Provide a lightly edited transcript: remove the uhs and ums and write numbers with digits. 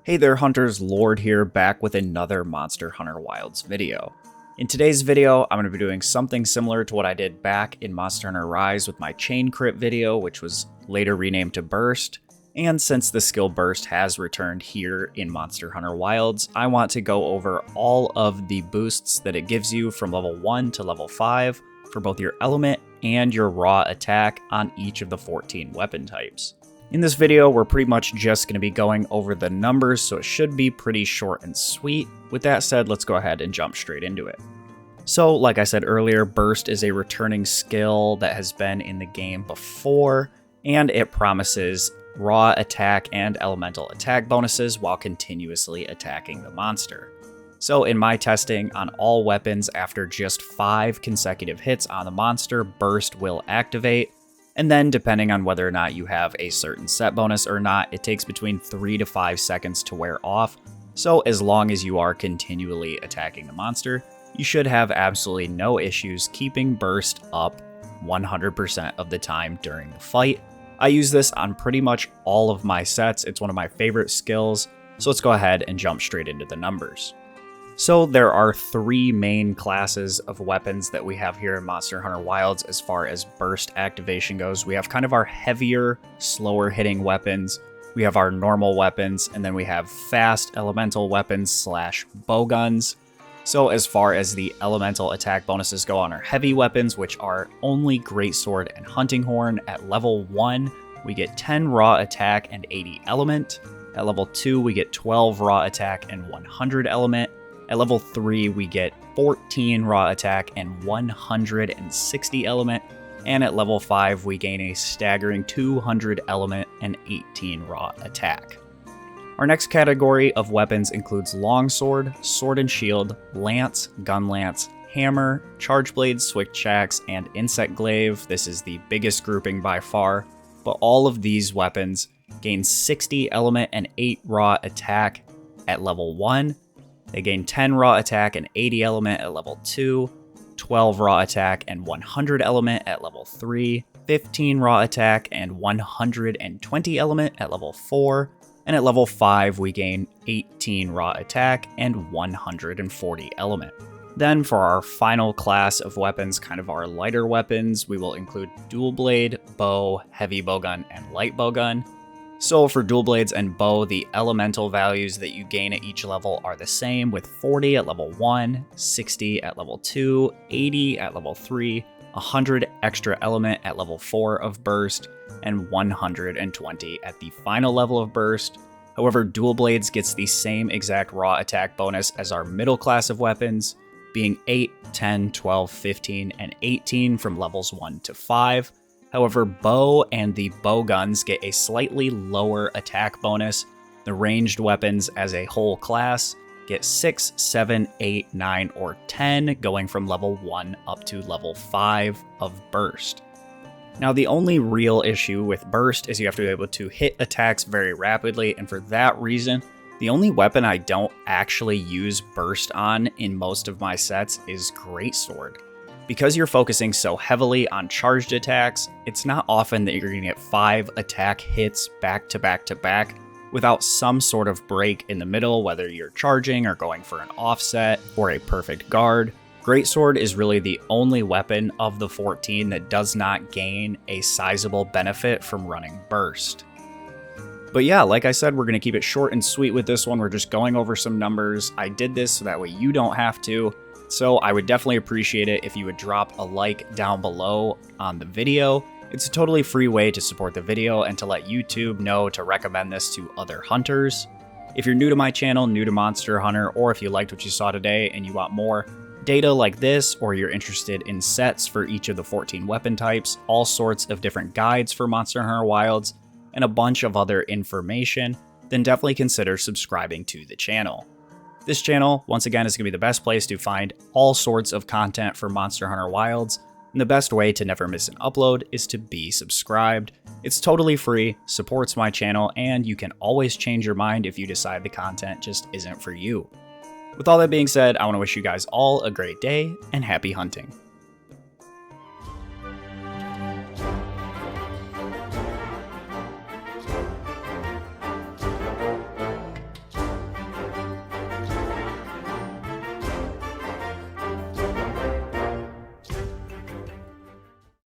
Hey there hunters, Lord here, back with another Monster Hunter Wilds video. In today's video, I'm going to be doing something similar to what I did back in Monster Hunter Rise with my chain crit video, which was later renamed to Burst. And since the skill Burst has returned here in Monster Hunter Wilds, I want to go over all of the boosts that it gives you from level 1 to level 5 for both your element and your raw attack on each of the 14 weapon types. In this video, we're pretty much just going to be going over the numbers, so it should be pretty short and sweet. With that said, let's go ahead and jump straight into it. So, like I said earlier, Burst is a returning skill that has been in the game before, and it promises raw attack and elemental attack bonuses while continuously attacking the monster. So in my testing on all weapons, after just 5 consecutive hits on the monster, Burst will activate. And then, depending on whether or not you have a certain set bonus or not, it takes between 3 to 5 seconds to wear off. So as long as you are continually attacking the monster, you should have absolutely no issues keeping Burst up 100% of the time during the fight. I use this on pretty much all of my sets. It's one of my favorite skills. So let's go ahead and jump straight into the numbers. So there are 3 main classes of weapons that we have here in Monster Hunter Wilds as far as burst activation goes. We have kind of our heavier, slower hitting weapons. We have our normal weapons, and then we have fast elemental weapons slash bowguns. So as far as the elemental attack bonuses go on our heavy weapons, which are only Greatsword and Hunting Horn, at level 1, we get 10 raw attack and 80 element. At level 2, we get 12 raw attack and 100 element. At level 3, we get 14 raw attack and 160 element, and at level 5, we gain a staggering 200 element and 18 raw attack. Our next category of weapons includes longsword, sword and shield, lance, gun lance, hammer, charge blade, switch axe, and insect glaive. This is the biggest grouping by far, but all of these weapons gain 60 element and 8 raw attack at level 1. They gain 10 raw attack and 80 element at level 2, 12 raw attack and 100 element at level 3, 15 raw attack and 120 element at level 4, and at level 5 we gain 18 raw attack and 140 element. Then for our final class of weapons, kind of our lighter weapons, we will include dual blade, bow, heavy bowgun, and light bowgun. So for dual blades and bow, the elemental values that you gain at each level are the same, with 40 at level 1, 60 at level 2, 80 at level 3, 100 extra element at level 4 of Burst, and 120 at the final level of Burst. However, dual blades gets the same exact raw attack bonus as our middle class of weapons, being 8, 10, 12, 15, and 18 from levels 1 to 5. However, bow and the bow guns get a slightly lower attack bonus. The ranged weapons as a whole class get 6, 7, 8, 9, or 10, going from level 1 up to level 5 of Burst. Now, the only real issue with Burst is you have to be able to hit attacks very rapidly, and for that reason, the only weapon I don't actually use Burst on in most of my sets is Greatsword. Because you're focusing so heavily on charged attacks, it's not often that you're going to get 5 attack hits back to back to back without some sort of break in the middle, whether you're charging or going for an offset or a perfect guard. Greatsword is really the only weapon of the 14 that does not gain a sizable benefit from running Burst. But yeah, like I said, we're going to keep it short and sweet with this one. We're just going over some numbers. I did this so that way you don't have to. So I would definitely appreciate it if you would drop a like down below on the video. It's a totally free way to support the video and to let YouTube know to recommend this to other hunters. If you're new to my channel, new to Monster Hunter, or if you liked what you saw today and you want more data like this, or you're interested in sets for each of the 14 weapon types, all sorts of different guides for Monster Hunter Wilds, and a bunch of other information, then definitely consider subscribing to the channel. This channel, once again, is going to be the best place to find all sorts of content for Monster Hunter Wilds, and the best way to never miss an upload is to be subscribed. It's totally free, supports my channel, and you can always change your mind if you decide the content just isn't for you. With all that being said, I want to wish you guys all a great day and happy hunting.